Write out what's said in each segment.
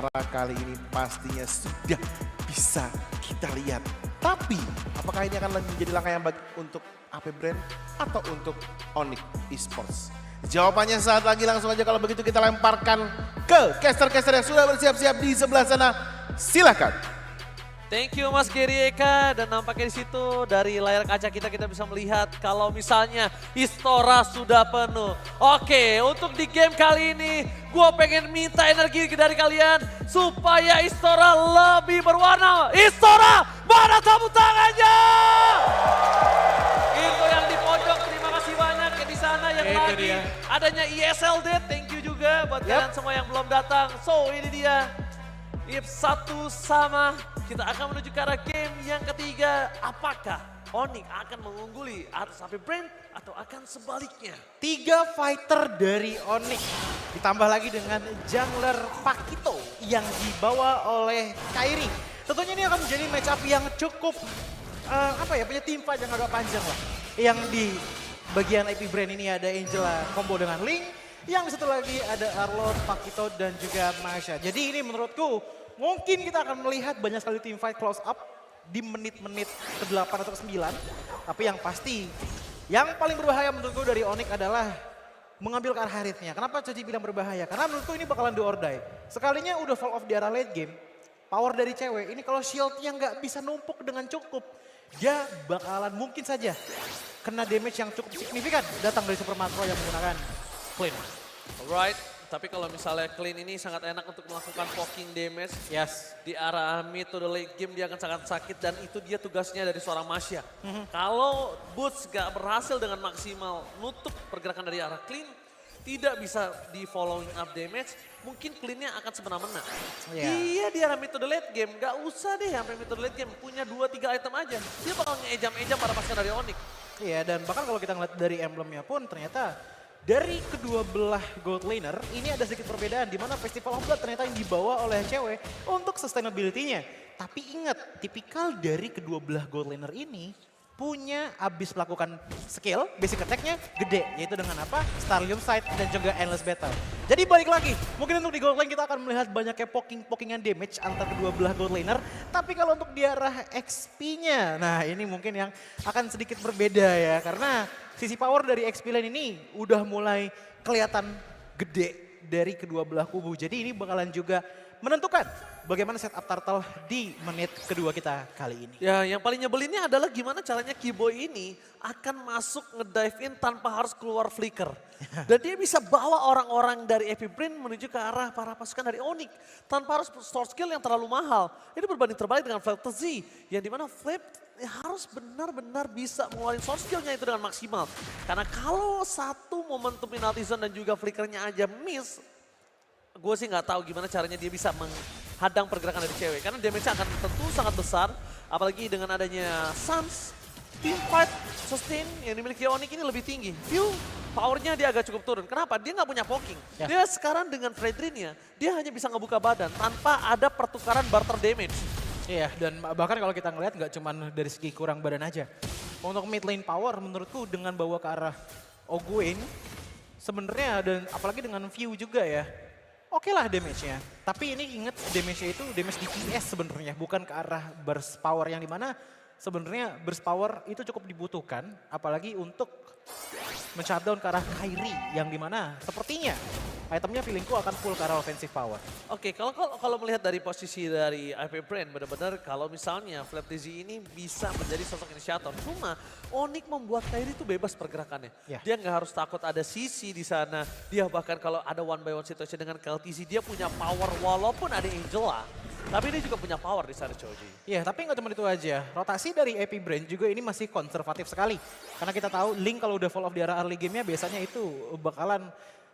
kali ini pastinya sudah bisa kita lihat. Tapi apakah ini akan menjadi langkah yang baik untuk AP Brand atau untuk Onyx Esports? Jawabannya saat lagi, langsung aja kalau begitu kita lemparkan ke caster-caster yang sudah bersiap-siap di sebelah sana. Silakan. Thank you Mas Gary Eka, dan nampaknya di situ dari layar kaca kita bisa melihat kalau misalnya Istora sudah penuh. Oke, untuk di game kali ini gue pengen minta energi dari kalian supaya Istora lebih berwarna. Istora, mana tepuk tangannya? Itu yang di pojok, terima kasih banyak ya di sana yang Itu lagi dia. adanya ESLD, thank you juga buat kalian semua yang belum datang. So ini dia. If satu sama, kita akan menuju ke arah game yang ketiga. Apakah Onyx akan mengungguli atas AP Brand atau akan sebaliknya? 3 fighter dari Onyx ditambah lagi dengan jungler Pakito yang dibawa oleh Kairi. Tentunya ini akan menjadi match up yang cukup punya team fight yang agak panjang lah. Yang di bagian AP Brand ini ada Angela combo dengan Link, yang satu lagi ada Arlot, Pakito dan juga Masha. Jadi ini menurutku mungkin kita akan melihat banyak sekali team fight close up di menit-menit ke-8 atau ke-9. Tapi yang pasti, yang paling berbahaya menurutku dari Onyx adalah mengambil ke arah Harithnya. Kenapa Coci bilang berbahaya? Karena menurutku ini bakalan do or die. Sekalinya udah fall off di arah late game, power dari cewek ini kalau shieldnya nggak bisa numpuk dengan cukup, dia bakalan mungkin saja kena damage yang cukup signifikan datang dari Super Macro yang menggunakan Clean. Alright, tapi kalau misalnya Clean ini sangat enak untuk melakukan poking damage. Yes. Di arah mid to the late game dia akan sangat sakit, dan itu dia tugasnya dari seorang Masha. Kalau Boots gak berhasil dengan maksimal nutup pergerakan dari arah Clean, tidak bisa di following up damage, mungkin Clean-nya akan semena-mena. Dia di arah mid to the late game, gak usah deh sampai mid to the late game, punya 2-3 item aja. Dia bakal nge-ejam-ejam para pasukan dari Onyx. Iya, dan bahkan kalau kita ngeliat dari emblemnya pun ternyata dari kedua belah gold laner ini ada sedikit perbedaan di mana Festival of Blood ternyata yang dibawa oleh cewek untuk sustainability-nya. Tapi ingat, tipikal dari kedua belah gold laner ini punya abis melakukan skill, basic attack-nya gede, yaitu dengan apa? Starlium Sight dan juga Endless Battle. Jadi balik lagi, mungkin untuk di gold lane kita akan melihat banyaknya poking-pokingan damage antar kedua belah gold laner. Tapi kalau untuk di arah XP-nya, nah ini mungkin yang akan sedikit berbeda ya. Karena sisi power dari XP lane ini udah mulai kelihatan gede dari kedua belah kubu. Jadi ini bakalan juga menentukan bagaimana setup turtle di menit kedua kita kali ini. Ya, yang paling nyebelinnya adalah gimana caranya Keyboy ini akan masuk nge-dive in tanpa harus keluar flicker. Dan dia bisa bawa orang-orang dari AP Brand menuju ke arah para pasukan dari Onyx tanpa harus store skill yang terlalu mahal. Ini berbanding terbalik dengan Fantasy, yang dimana Flip harus benar-benar bisa mengeluarkan source skillnya itu dengan maksimal. Karena kalau satu momentum penalty zone dan juga flickernya aja miss, gue sih nggak tahu gimana caranya dia bisa menghadang pergerakan dari cewek. Karena damage-nya akan tentu sangat besar. Apalagi dengan adanya Suns, team fight sustain yang dimiliki Onyx ini lebih tinggi. View, powernya dia agak cukup turun. Kenapa? Dia nggak punya poking. Dia sekarang dengan Fredrin-nya, dia hanya bisa ngebuka badan tanpa ada pertukaran barter damage. Iya, dan bahkan kalau kita ngelihat nggak cuma dari segi kurang badan aja. Untuk mid lane power menurutku dengan bawa ke arah Ogwyn, sebenarnya dan apalagi dengan view juga ya. Oke lah damage-nya, tapi ini inget damage-nya itu damage DPS sebenarnya, bukan ke arah burst power yang dimana sebenarnya burst power itu cukup dibutuhkan, apalagi untuk men-shutdown ke arah Kairi yang dimana sepertinya itemnya feelingku akan full ke arah offensive power. Oke, kalau melihat dari posisi dari AP Brand, benar-benar kalau misalnya Flap Dizzy ini bisa menjadi sosok inisiator. Cuma Onyx membuat Kairi itu bebas pergerakannya. Dia nggak harus takut ada Sisi di sana. Dia bahkan kalau ada one by one situation dengan KLTZ, dia punya power walaupun ada Angela. Tapi dia juga punya power di sana, Choji. Iya, tapi nggak cuma itu aja. Rotasi dari AP Brand juga ini masih konservatif sekali. Karena kita tahu Link kalau udah fall off di arah early game-nya biasanya itu bakalan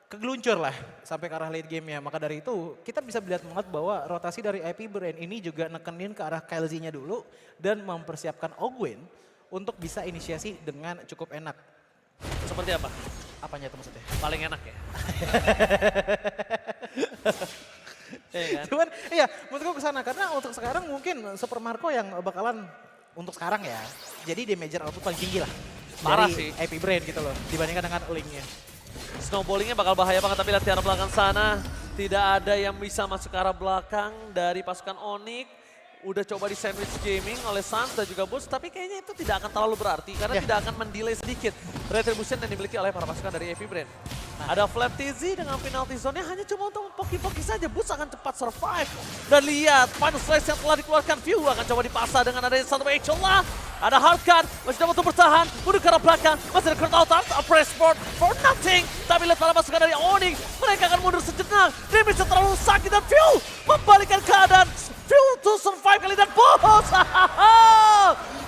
kegeluncur lah sampai ke arah late game-nya. Maka dari itu kita bisa lihat banget bahwa rotasi dari AP Brand ini juga nekenin ke arah KLZ-nya dulu dan mempersiapkan Ogwyn untuk bisa inisiasi dengan cukup enak. Seperti apa? Apanya itu maksudnya? Paling enak ya? Kan? Cuman iya menurutku kesana karena untuk sekarang mungkin Super Marco yang bakalan untuk sekarang ya. Jadi damager output paling tinggi lah. Parah dari sih. AP Brand gitu loh dibandingkan dengan Link-nya. Snowballingnya bakal bahaya banget, tapi lihat di arah belakang sana. Tidak ada yang bisa masuk ke arah belakang dari pasukan Onyx. Udah coba di sandwich gaming oleh Suns dan juga Boots, tapi kayaknya itu tidak akan terlalu berarti karena tidak akan mendelay sedikit retribution yang dimiliki oleh para pasukan dari AP Brain. Ada Flap TZ dengan penalty zone-nya hanya cuma untuk poki-poki saja. Boots akan cepat survive. Dan lihat, final slice yang telah dikeluarkan View akan coba dipasang dengan adanya satu Angel lah. Ada Hardcard, masih dapat untuk bertahan, mundur ke arah belakang, masih ada Kurt Out, press for nothing. Tapi lihat para pasukan dari Onyx, mereka akan mundur sejenak. Damage terlalu sakit dan View membalikkan keadaan. View to survive kali dan Boots.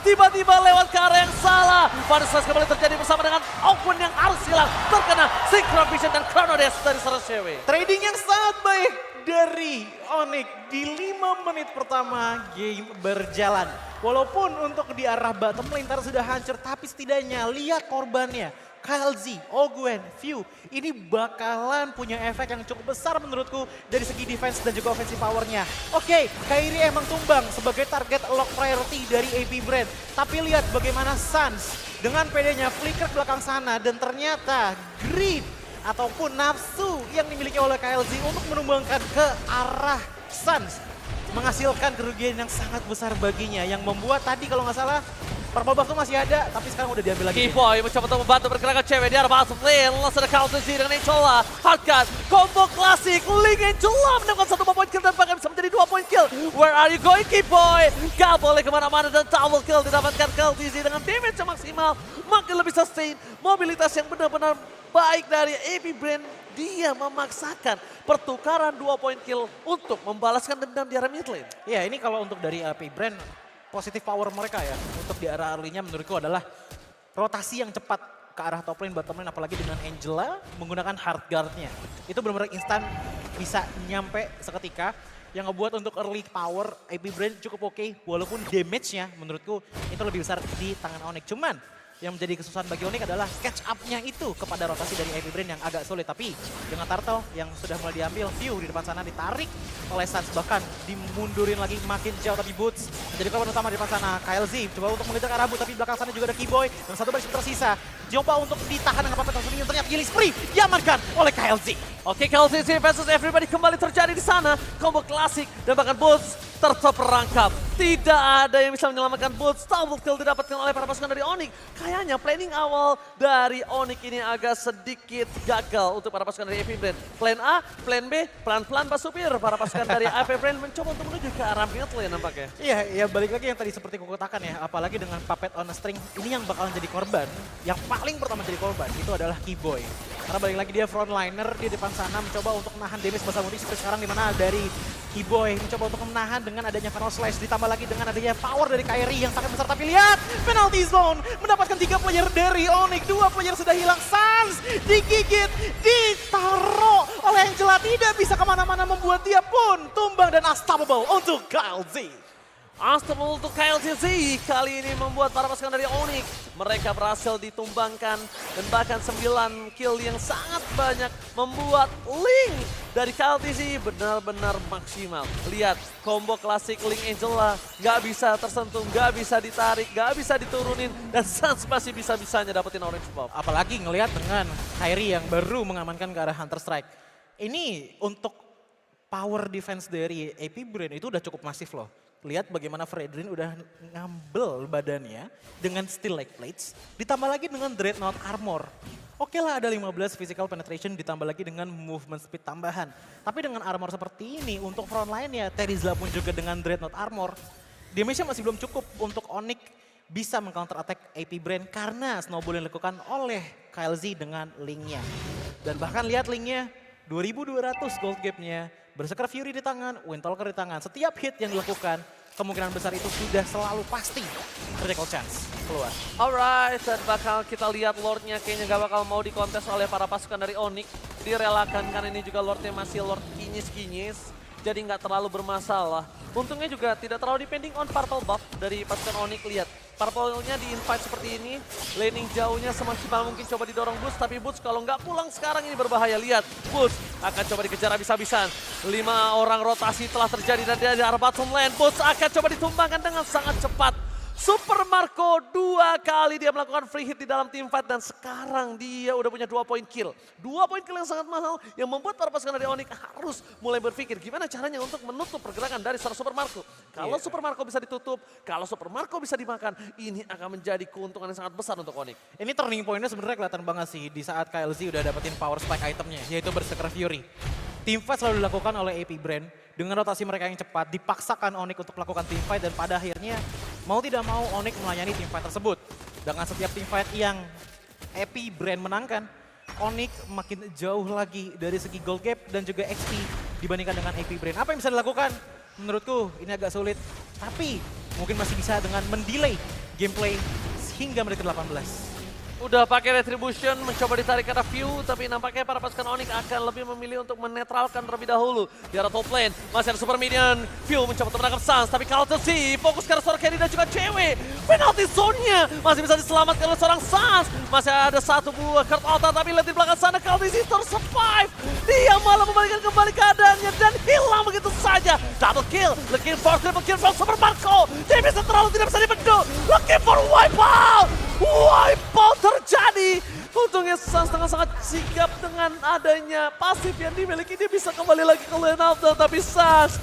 Tiba-tiba lewat ke arah yang salah. Final slice kembali terjadi bersama dengan Owen yang harus hilang. Terkena Synchro Vision dan Chrono Dash dari Sarashewe. Trading yang sangat baik dari Onyx di 5 menit pertama game berjalan. Walaupun untuk di arah bottom lane Tara sudah hancur, tapi setidaknya lihat korbannya. Kyle Z, Ogwen, View, ini bakalan punya efek yang cukup besar menurutku dari segi defense dan juga offensive powernya. Oke, Kairi emang tumbang sebagai target lock priority dari AP Brand. Tapi lihat bagaimana Suns dengan pedenya flicker belakang sana dan ternyata greed ataupun nafsu yang dimiliki oleh Kyle Z untuk menumbangkan ke arah Suns menghasilkan kerugian yang sangat besar baginya yang membuat tadi kalau nggak salah purple buff itu masih ada tapi sekarang udah diambil lagi. Keyboy mencoba untuk membantu pergerakan cewek di arah bottom lane. Langsung ada counter Z dengan Angola. Hardcut, combo klasik, Link Angola mendapatkan 1 point kill dan bahkan bisa menjadi 2 point kill. Where are you going Keyboy? Gak boleh kemana-mana dan double kill didapatkan KLTZ dengan damage yang maksimal. Makin lebih sustain, mobilitas yang benar-benar baik dari AP Brand. Dia memaksakan pertukaran 2 point kill untuk membalaskan dendam di arah mid lane. Ya ini kalau untuk dari AP Brand, positif power mereka ya untuk di arah early-nya menurutku adalah rotasi yang cepat ke arah top lane, bottom lane apalagi dengan Angela menggunakan hard guard-nya. Itu benar-benar instan bisa nyampe seketika yang ngebuat untuk early power AP Brand cukup oke walaupun damage-nya menurutku itu lebih besar di tangan Onyx. Cuman yang menjadi kesusahan bagi Onyx adalah catch up-nya itu kepada rotasi dari AP Brand yang agak sulit. Tapi dengan Turtle yang sudah mulai diambil, View di depan sana ditarik oleh Suns, bahkan dimundurin lagi makin jauh. Tapi Boots menjadi korban utama di depan sana. Kyle Z coba untuk mengejar ke arah Boots, tapi di belakang sana juga ada Keyboy dan satu baris tersisa. Coba untuk ditahan dengan Puppet Transfer, ternyata Gilly Spree diamankan oleh Kyle Z. Oke, KLTZ versus everybody kembali terjadi di sana. Combo klasik dan bahkan Boots terperangkap. Tidak ada yang bisa menyelamatkan Boots. Double kill didapatkan oleh para pasukan dari Onyx. Kayaknya planning awal dari Onyx ini agak sedikit gagal untuk para pasukan dari AP Brand. Plan A, plan B, pelan-pelan Basupir. Para pasukan dari AP Brand mencoba untuk menuju ke arah mid lane nampaknya. Iya, ya balik lagi yang tadi seperti aku katakan ya, apalagi dengan Puppet on a String, ini yang bakalan jadi korban. Yang paling pertama jadi korban itu adalah Keyboy. Karena balik lagi dia frontliner di depan sana mencoba untuk menahan damage besar multi seperti sekarang dimana dari Keyboy mencoba untuk menahan dengan adanya Final Slash, ditambah lagi dengan adanya power dari Kairi yang sangat besar. Tapi lihat, penalty zone mendapatkan 3 player dari Onyx, 2 player sudah hilang. Suns digigit, ditaruh oleh Angela, tidak bisa kemana-mana membuat dia pun tumbang dan unstoppable untuk Kyle Z. Unstoppable untuk KLTZ kali ini membuat para pasukan dari Onyx. Mereka berhasil ditumbangkan dan bahkan 9 kill yang sangat banyak membuat Link dari KLTZ benar-benar maksimal. Lihat combo klasik Link Angela nggak bisa tersentuh, nggak bisa ditarik, nggak bisa diturunin dan Suns masih bisa-bisanya dapetin orange buff. Apalagi ngelihat dengan Kairi yang baru mengamankan ke arah Hunter Strike. Ini untuk power defense dari AP Brand itu udah cukup masif loh. Lihat bagaimana Fredrin udah ngambil badannya dengan steel leg plates, ditambah lagi dengan Dreadnought Armor. Oke lah ada 15 physical penetration ditambah lagi dengan movement speed tambahan. Tapi dengan armor seperti ini untuk front line-nya, Terizla pun juga dengan Dreadnought Armor, damage-nya masih belum cukup untuk Onyx bisa meng-counter attack AP Brand karena snowball yang dilakukan oleh Kyle Z dengan Link-nya. Dan bahkan lihat Link-nya 2200 gold gap-nya, Berserker Fury di tangan, Windtalker di tangan. Setiap hit yang dilakukan, kemungkinan besar itu sudah selalu pasti critical chance keluar. Alright, dan bakal kita lihat Lordnya kayaknya gak bakal mau dikontes oleh para pasukan dari Onyx. Direlakan karena ini juga Lordnya masih Lord kinyis-kinyis. Jadi nggak terlalu bermasalah. Untungnya juga tidak terlalu depending on purple buff dari pasukan Onyx. Lihat, purple-nya di invite seperti ini. Laning jauhnya semaksimal mungkin coba didorong Boots. Tapi Boots kalau nggak pulang sekarang ini berbahaya. Lihat, Boots akan coba dikejar habis-habisan. 5 orang rotasi telah terjadi dan dari arah bottom lane. Boots akan coba ditumbangkan dengan sangat cepat. Super Marco 2 kali dia melakukan free hit di dalam team fight dan sekarang dia udah punya 2 poin kill. 2 poin kill yang sangat mahal yang membuat para pasukan dari Onyx harus mulai berpikir gimana caranya untuk menutup pergerakan dari seorang Super Marco. Kalau Super Marco bisa ditutup, kalau Super Marco bisa dimakan, ini akan menjadi keuntungan yang sangat besar untuk Onyx. Ini turning point-nya sebenarnya kelihatan banget sih di saat KLZ udah dapetin power spike itemnya, yaitu Berserker Fury. Team fight selalu dilakukan oleh AP Brand dengan rotasi mereka yang cepat, dipaksakan Onyx untuk melakukan team fight dan pada akhirnya mau tidak mau Onyx melayani team fight tersebut. Dengan setiap team fight yang AP Brand menangkan, Onyx makin jauh lagi dari segi gold gap dan juga XP dibandingkan dengan AP Brand. Apa yang bisa dilakukan? Menurutku ini agak sulit, tapi mungkin masih bisa dengan mendelay gameplay hingga menit ke-18. Udah pakai Retribution, mencoba ditarik ke arah View, tapi nampaknya para pasukan Onyx akan lebih memilih untuk menetralkan terlebih dahulu. Di arah top lane, masih ada Super Minion. View mencoba untuk menangkap Sans, tapi Kaltesi fokus ke arah seorang Kenny dan juga cewek. Penalty zone-nya masih bisa diselamatkan oleh seorang Sans. Masih ada satu buah card outer, tapi lihat di belakang sana Kaltesi survive. Dia malah membalikan kembali keadaannya dan hilang begitu saja. Double kill, looking for triple kill from Super Marco. Dia bisa terlalu tidak bisa dibendung. Looking for wipeout. Wipeout terjadi. Untungnya Sans tengah sangat sigap dengan adanya pasif yang dimiliki. Dia bisa kembali lagi ke lane out, tapi Sans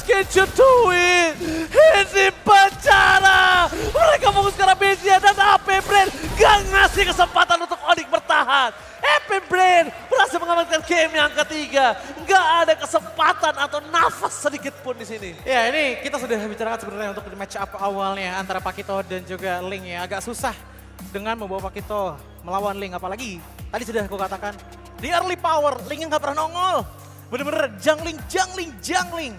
can't you do it? Ini penjara. Mereka fokus ke arah media dan AP Brand gak ngasih kesempatan untuk Onyx bertahan. AP Brand berhasil mengamankan game yang ketiga. Gak ada kesempatan atau nafas sedikit pun di sini. Ya ini kita sudah bicarakan sebenarnya untuk match up awalnya antara Pakito dan juga Ling ya. Agak susah dengan membawa Pakito melawan Ling. Apalagi tadi sudah aku katakan di early power Ling yang gak pernah nongol. Bener-bener jungling.